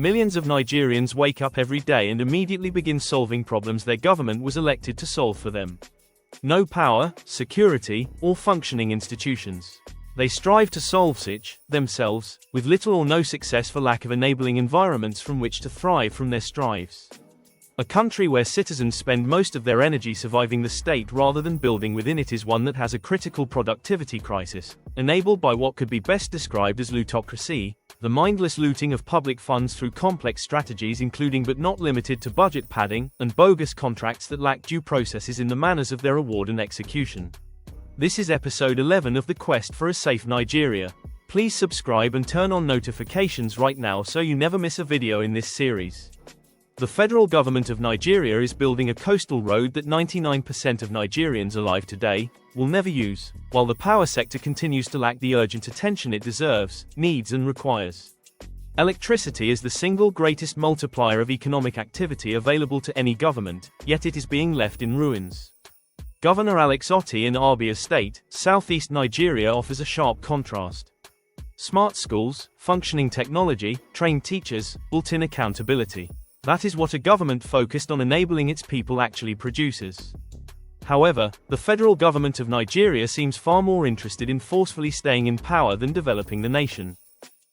Millions of Nigerians wake up every day and immediately begin solving problems their government was elected to solve for them. No power, security, or functioning institutions. They strive to solve such, themselves, with little or no success for lack of enabling environments from which to thrive from their strives. A country where citizens spend most of their energy surviving the state rather than building within it is one that has a critical productivity crisis, enabled by what could be best described as lootocracy, the mindless looting of public funds through complex strategies including but not limited to budget padding, and bogus contracts that lack due processes in the manners of their award and execution. This is episode 11 of the Quest for a Safe Nigeria. Please subscribe and turn on notifications right now so you never miss a video in this series. The federal government of Nigeria is building a coastal road that 99% of Nigerians alive today will never use, while the power sector continues to lack the urgent attention it deserves, needs and requires. Electricity is the single greatest multiplier of economic activity available to any government, yet it is being left in ruins. Governor Alex Otti in Abia State, southeast Nigeria offers a sharp contrast. Smart schools, functioning technology, trained teachers, built-in accountability. That is what a government focused on enabling its people actually produces. However, the federal government of Nigeria seems far more interested in forcefully staying in power than developing the nation.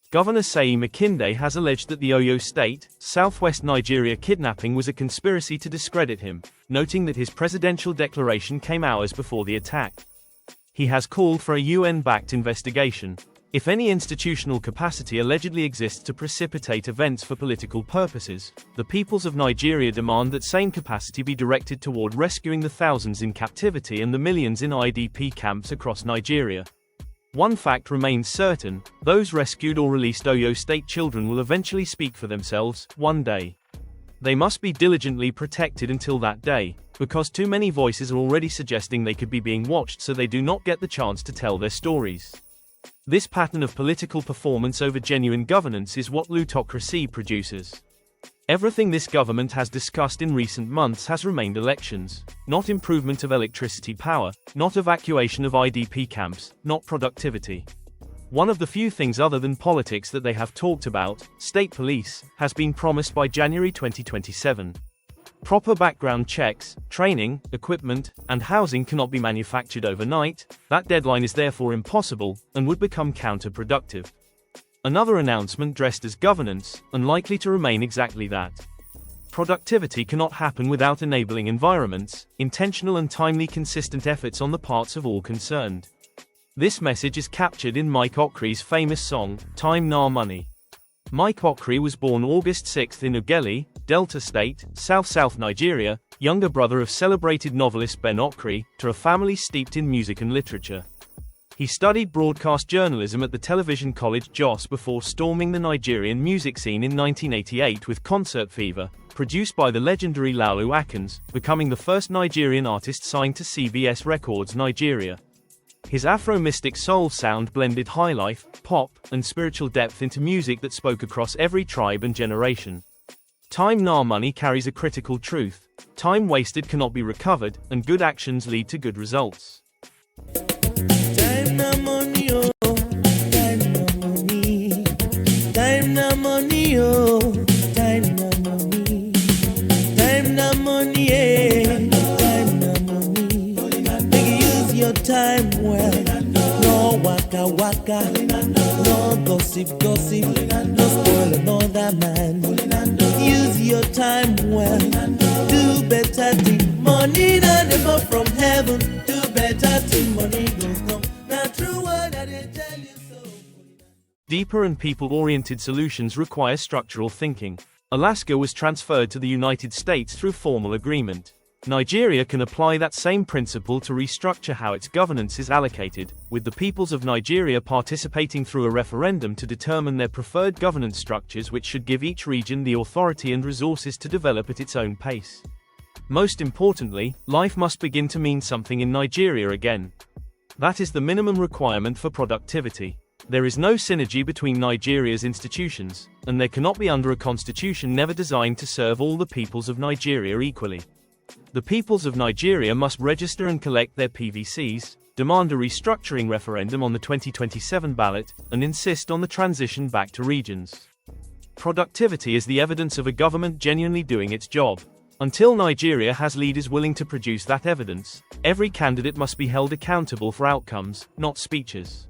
Governor Seyi Makinde has alleged that the Oyo State, southwest Nigeria kidnapping was a conspiracy to discredit him, noting that his presidential declaration came hours before the attack. He has called for a UN-backed investigation. If any institutional capacity allegedly exists to precipitate events for political purposes, the peoples of Nigeria demand that same capacity be directed toward rescuing the thousands in captivity and the millions in IDP camps across Nigeria. One fact remains certain: those rescued or released Oyo State children will eventually speak for themselves, one day. They must be diligently protected until that day, because too many voices are already suggesting they could be being watched so they do not get the chance to tell their stories. This pattern of political performance over genuine governance is what lootocracy produces. Everything this government has discussed in recent months has remained elections, not improvement of electricity power, not evacuation of IDP camps, not productivity. One of the few things other than politics that they have talked about, state police, has been promised by January 2027. Proper background checks, training, equipment, and housing cannot be manufactured overnight. That deadline is therefore impossible, and would become counterproductive. Another announcement dressed as governance, unlikely to remain exactly that. Productivity cannot happen without enabling environments, intentional and timely consistent efforts on the parts of all concerned. This message is captured in Mike Okri's famous song, Time Na Money. Mike Okri was born August 6 in Ughelli, Delta State, South Nigeria, younger brother of celebrated novelist Ben Okri, to a family steeped in music and literature. He studied broadcast journalism at the television college Jos before storming the Nigerian music scene in 1988 with Concert Fever, produced by the legendary Laulu Akans, becoming the first Nigerian artist signed to CBS Records Nigeria. His Afro-mystic soul sound blended highlife, pop, and spiritual depth into music that spoke across every tribe and generation. Time Na Money carries a critical truth: time wasted cannot be recovered, and good actions lead to good results. Time na money, oh. Time na money. Time na money, oh. Time na money. Time na money, eh. Time na money. Make you use your time well. No waka waka. No gossip. No spoil another man. Use your time well. Do better thing. Money not never from heaven. Do better thing. Money goes come. Not true word I didn't tell you so. Deeper and people-oriented solutions require structural thinking. Alaska was transferred to the United States through formal agreement. Nigeria can apply that same principle to restructure how its governance is allocated, with the peoples of Nigeria participating through a referendum to determine their preferred governance structures, which should give each region the authority and resources to develop at its own pace. Most importantly, life must begin to mean something in Nigeria again. That is the minimum requirement for productivity. There is no synergy between Nigeria's institutions, and there cannot be under a constitution never designed to serve all the peoples of Nigeria equally. The peoples of Nigeria must register and collect their PVCs, demand a restructuring referendum on the 2027 ballot, and insist on the transition back to regions. Productivity is the evidence of a government genuinely doing its job. Until Nigeria has leaders willing to produce that evidence, every candidate must be held accountable for outcomes, not speeches.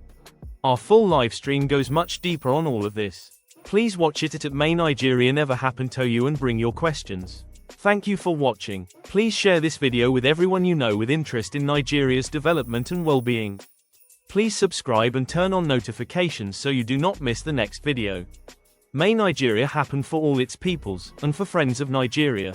Our full live stream goes much deeper on all of this. Please watch it at May Nigeria Never Happen to You and bring your questions. Thank you for watching. Please share this video with everyone you know with interest in Nigeria's development and well-being. Please subscribe and turn on notifications so you do not miss the next video. May Nigeria happen for all its peoples, and for friends of Nigeria.